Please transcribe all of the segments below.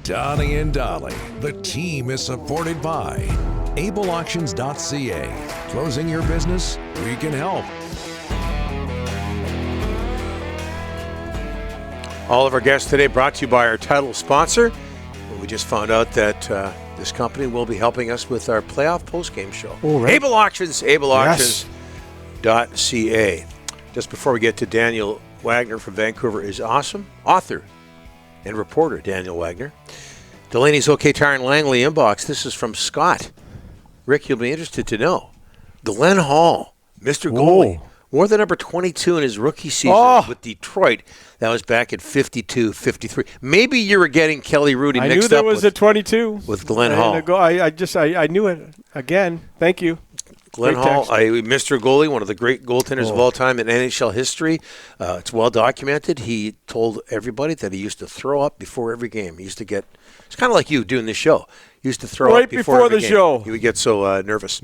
Donnie and Dolly. The team is supported by ableauctions.ca. Closing your business? We can help. All of our guests today brought to you by our title sponsor. We just found out that this company will be helping us with our playoff postgame show. Oh, right. Able Auctions, ableauctions.ca. Just before we get to Daniel Wagner from Vancouver is awesome. Author and reporter Daniel Wagner. Delaney's OK Tire and Langley inbox. This is from Scott. Rick, you'll be interested to know. Glenn Hall, Mr. Goalie, wore the number 22 in his rookie season with Detroit. That was back in 52-53. Maybe you were getting Kelly Rudy mixed up. I knew there was a 22 with Glenn Hall. I knew it again. Thank you. Glenn Hall, Mr. Goalie, one of the great goaltenders of all time in NHL history. It's well documented. He told everybody that he used to throw up before every game. He used to get, it's kind of like you doing this show. He used to throw up before the show. He would get so nervous.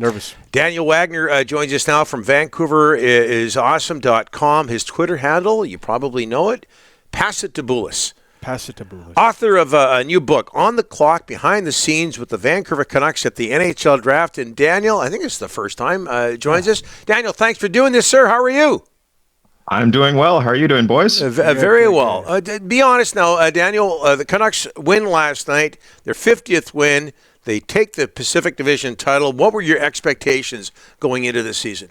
Daniel Wagner joins us now from Vancouver is awesome.com. His Twitter handle, you probably know it, Pass It to Bulis. Author of a new book, On the Clock, Behind the Scenes with the Vancouver Canucks at the NHL Draft. And Daniel, I think it's the first time, joins us. Daniel, thanks for doing this, sir. How are you? I'm doing well. How are you doing, boys? Very well. Be honest now, Daniel. The Canucks win last night, their 50th win. They take the Pacific Division title. What were your expectations going into the season?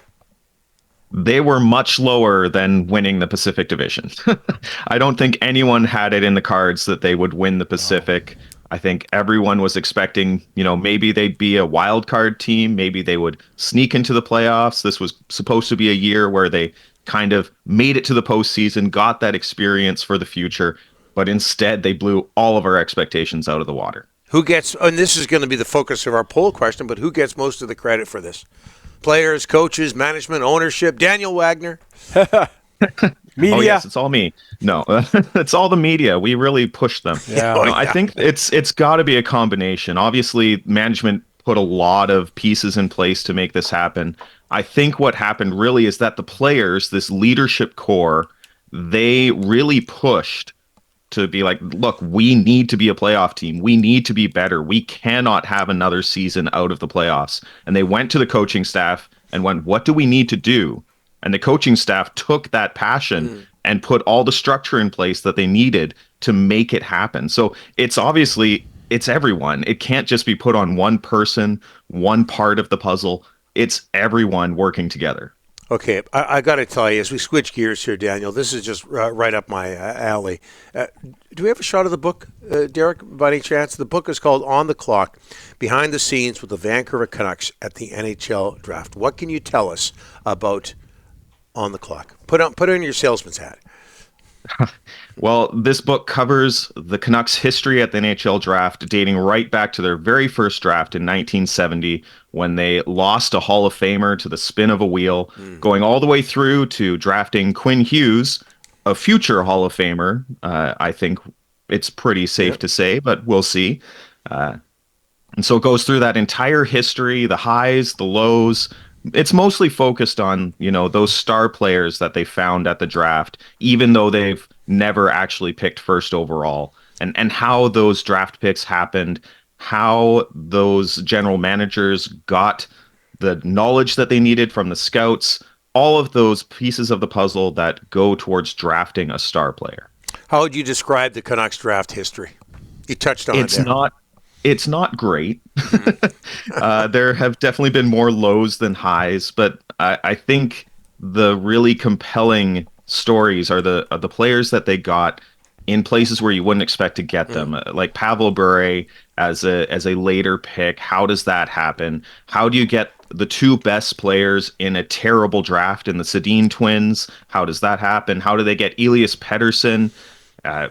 They were much lower than winning the Pacific Division. I don't think anyone had it in the cards that they would win the Pacific. I think everyone was expecting, maybe they'd be a wild card team. Maybe they would sneak into the playoffs. This was supposed to be a year where they kind of made it to the postseason, got that experience for the future. But instead, they blew all of our expectations out of the water. Who gets, and this is going to be the focus of our poll question, but who gets most of the credit for this? Players, coaches, management, ownership. Daniel Wagner. Media. Oh yes, it's all me. No, it's all the media. We really push them. I think it's got to be a combination. Obviously, management put a lot of pieces in place to make this happen. I think what happened really is that the players, this leadership core, they really pushed to be like, look, we need to be a playoff team. We need to be better. We cannot have another season out of the playoffs. And they went to the coaching staff and went, what do we need to do? And the coaching staff took that passion and put all the structure in place that they needed to make it happen. So it's obviously, it's everyone. It can't just be put on one person, one part of the puzzle. It's everyone working together. Okay, I got to tell you, as we switch gears here, Daniel, this is just right up my alley. Do we have a shot of the book, Derek, by any chance? The book is called On the Clock, Behind the Scenes with the Vancouver Canucks at the NHL Draft. What can you tell us about On the Clock? Put on your salesman's hat. Well, this book covers the Canucks' history at the NHL Draft, dating right back to their very first draft in 1970, when they lost a Hall of Famer to the spin of a wheel, going all the way through to drafting Quinn Hughes, a future Hall of Famer. I think it's pretty safe to say, but we'll see. And so it goes through that entire history, the highs, the lows. It's mostly focused on, those star players that they found at the draft, even though they've never actually picked first overall, and how those draft picks happened, how those general managers got the knowledge that they needed from the scouts, all of those pieces of the puzzle that go towards drafting a star player. How would you describe the Canucks draft history? You touched on it there. It's not great. There have definitely been more lows than highs, but I think the really compelling stories are the players that they got in places where you wouldn't expect to get them, like Pavel Bure as a later pick. How does that happen? How do you get the two best players in a terrible draft in the Sedin twins? How does that happen? How do they get Elias Pettersson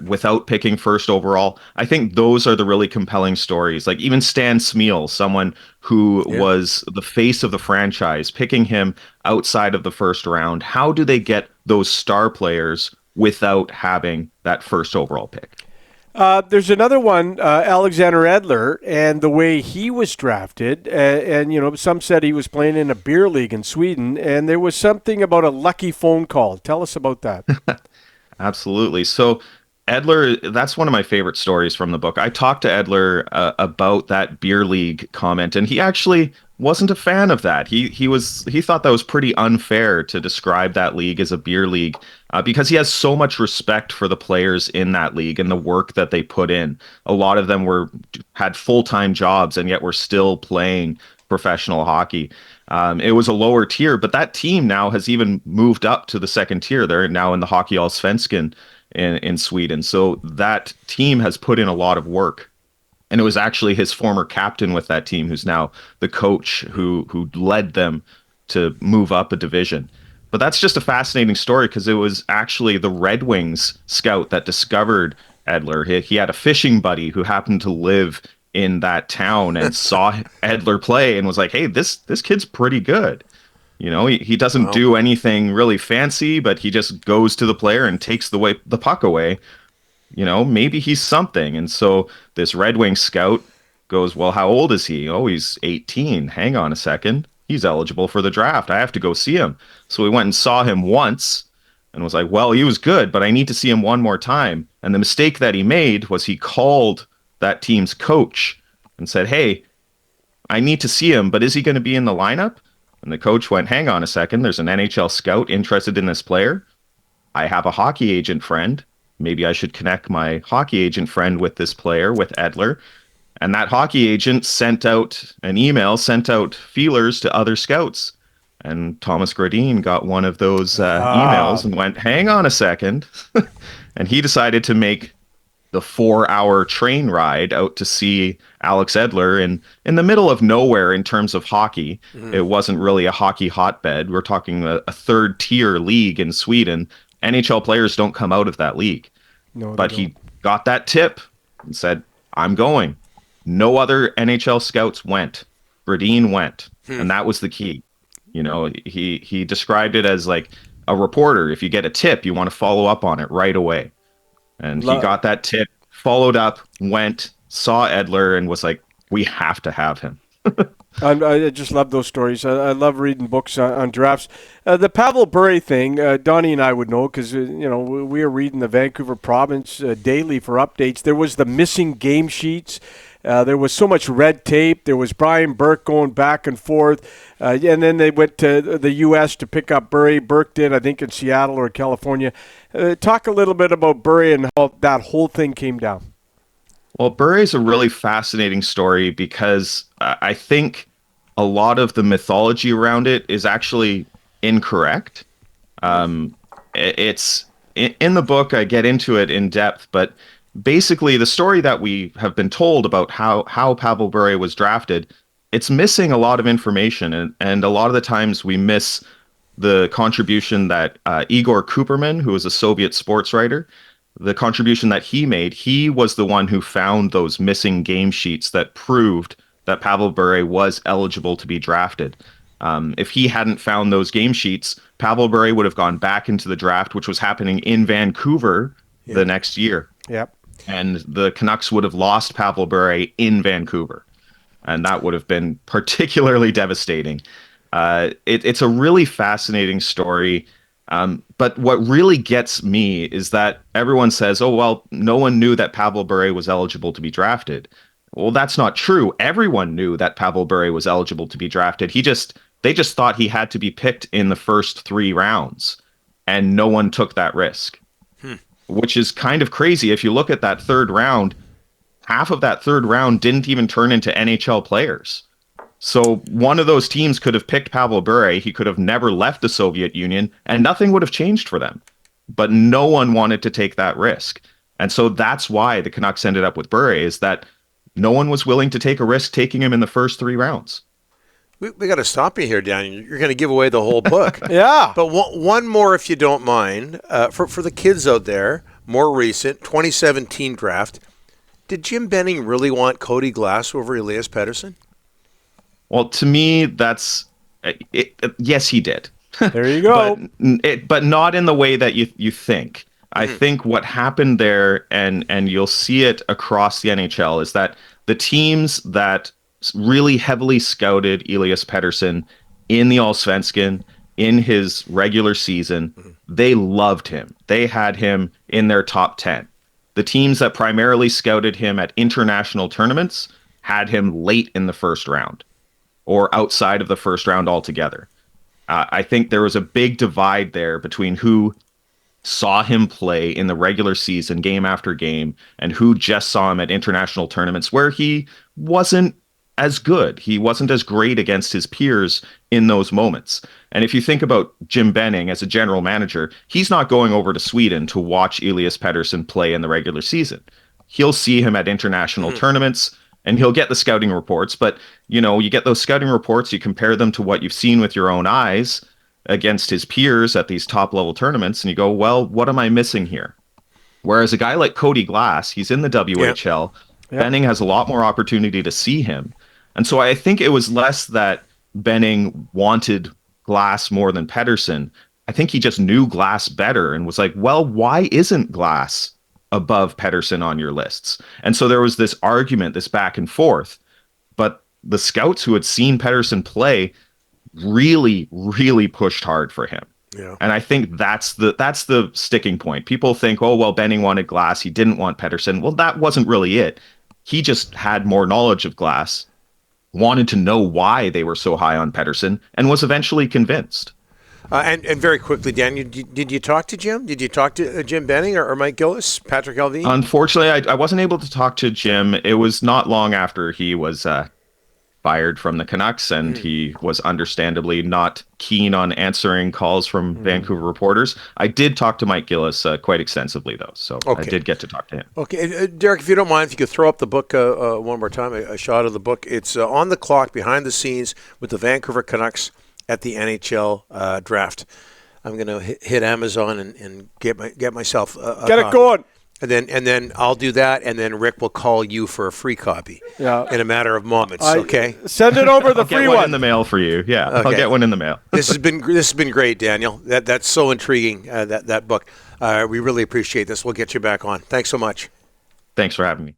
without picking first overall? I think those are the really compelling stories. Like even Stan Smyl, someone who was the face of the franchise, picking him outside of the first round. How do they get those star players without having that first overall pick? There's another one, Alexander Edler, and the way he was drafted. And some said he was playing in a beer league in Sweden, and there was something about a lucky phone call. Tell us about that. Absolutely. So Edler, that's one of my favorite stories from the book. I talked to Edler about that beer league comment, and he actually wasn't a fan of that. He thought that was pretty unfair to describe that league as a beer league because he has so much respect for the players in that league and the work that they put in. A lot of them had full-time jobs and yet were still playing professional hockey. It was a lower tier, but that team now has even moved up to the second tier. They're now in the Hockey Allsvenskan in Sweden. So that team has put in a lot of work. And it was actually his former captain with that team, who's now the coach who led them to move up a division. But that's just a fascinating story because it was actually the Red Wings scout that discovered Edler. He had a fishing buddy who happened to live in that town and saw Edler play and was like, hey, this kid's pretty good. You know, he doesn't do anything really fancy, but he just goes to the player and takes the puck away. You know, maybe he's something. And so this Red Wing scout goes, well, how old is he? Oh, he's 18. Hang on a second. He's eligible for the draft. I have to go see him. So we went and saw him once and was like, well, he was good, but I need to see him one more time. And the mistake that he made was he called that team's coach and said, hey, I need to see him, but is he going to be in the lineup? And the coach went, hang on a second. There's an NHL scout interested in this player. I have a hockey agent friend. Maybe I should connect my hockey agent friend with this player, with Edler. And that hockey agent sent out an email, sent out feelers to other scouts. And Thomas Gradin got one of those emails and went, hang on a second. And he decided to make the 4-hour train ride out to see Alex Edler in the middle of nowhere in terms of hockey. It wasn't really a hockey hotbed. We're talking a third tier league in Sweden. NHL players don't come out of that league. No, but he got that tip and said, I'm going. No other NHL scouts went. Bradeen went. And that was the key. You know, he described it as like a reporter. If you get a tip, you want to follow up on it right away. And he got that tip, followed up, went, saw Edler, and was like, we have to have him. I just love those stories. I love reading books on drafts. The Pavel Bure thing, Donnie and I would know because we are reading the Vancouver Province daily for updates. There was the missing game sheets. There was so much red tape. There was Brian Burke going back and forth. And then they went to the U.S. to pick up Bure. Burke did, I think, in Seattle or California. Talk a little bit about Bure and how that whole thing came down. Well, Bure is a really fascinating story because I think a lot of the mythology around it is actually incorrect. It's in the book, I get into it in depth, but basically the story that we have been told about how Pavel Bure was drafted, it's missing a lot of information. And a lot of the times we miss the contribution that Igor Kuperman, who was a Soviet sports writer, the contribution that he made. He was the one who found those missing game sheets that proved that Pavel Bure was eligible to be drafted. If he hadn't found those game sheets, Pavel Bure would have gone back into the draft, which was happening in Vancouver the next year. Yep. And the Canucks would have lost Pavel Bure in Vancouver. And that would have been particularly devastating. It's a really fascinating story. But what really gets me is that everyone says, oh, well, no one knew that Pavel Bure was eligible to be drafted. Well, that's not true. Everyone knew that Pavel Bure was eligible to be drafted. They just thought he had to be picked in the first 3 rounds, and no one took that risk, which is kind of crazy. If you look at that third round, half of that third round didn't even turn into NHL players. So one of those teams could have picked Pavel Bure. He could have never left the Soviet Union, and nothing would have changed for them. But no one wanted to take that risk. And so that's why the Canucks ended up with Bure, is that no one was willing to take a risk taking him in the first 3 rounds. We got to stop you here, Danny. You're going to give away the whole book. Yeah. But one more, if you don't mind, for the kids out there, more recent, 2017 draft. Did Jim Benning really want Cody Glass over Elias Pettersson? Well, to me, that's yes, he did. There you go. but not in the way that you think. I think what happened there, and you'll see it across the NHL, is that the teams that really heavily scouted Elias Pettersson in the Allsvenskan, in his regular season, they loved him. They had him in their top 10. The teams that primarily scouted him at international tournaments had him late in the first round or outside of the first round altogether. I think there was a big divide there between who saw him play in the regular season game after game and who just saw him at international tournaments where he wasn't as good. He wasn't as great against his peers in those moments. And if you think about Jim Benning as a general manager, he's not going over to Sweden to watch Elias Pettersson play in the regular season. He'll see him at international tournaments and he'll get the scouting reports. But, you know, you get those scouting reports, you compare them to what you've seen with your own eyes against his peers at these top level tournaments, and you go, well, what am I missing here? Whereas a guy like Cody Glass, he's in the WHL. Yeah. Benning has a lot more opportunity to see him. And so I think it was less that Benning wanted Glass more than Pettersson. I think he just knew Glass better and was like, well, why isn't Glass above Pettersson on your lists? And so there was this argument, this back and forth. But the scouts who had seen Pettersson play really, really pushed hard for him. Yeah. And I think that's the sticking point. People think, oh, well, Benning wanted Glass. He didn't want Pettersson. Well, that wasn't really it. He just had more knowledge of Glass, wanted to know why they were so high on Pettersson, and was eventually convinced. And very quickly, Dan, did you talk to Jim? Did you talk to Jim Benning or Mike Gillis, Patrick Alvin? Unfortunately, I wasn't able to talk to Jim. It was not long after he was fired from the Canucks, and he was understandably not keen on answering calls from Vancouver reporters. I did talk to Mike Gillis quite extensively, though, so I did get to talk to him. Okay, Derek, if you don't mind, if you could throw up the book one more time, a shot of the book. It's On the Clock, Behind the Scenes with the Vancouver Canucks at the NHL draft. I'm going to hit Amazon and get myself a Get it copy. going. And then I'll do that, and then Rick will call you for a free copy in a matter of moments. Okay. Send it over the I'll free get one one. in the mail for you. Yeah, I'll Okay. get one in the mail. This has been great, Daniel. That's so intriguing. That book. We really appreciate this. We'll get you back on. Thanks so much. Thanks for having me.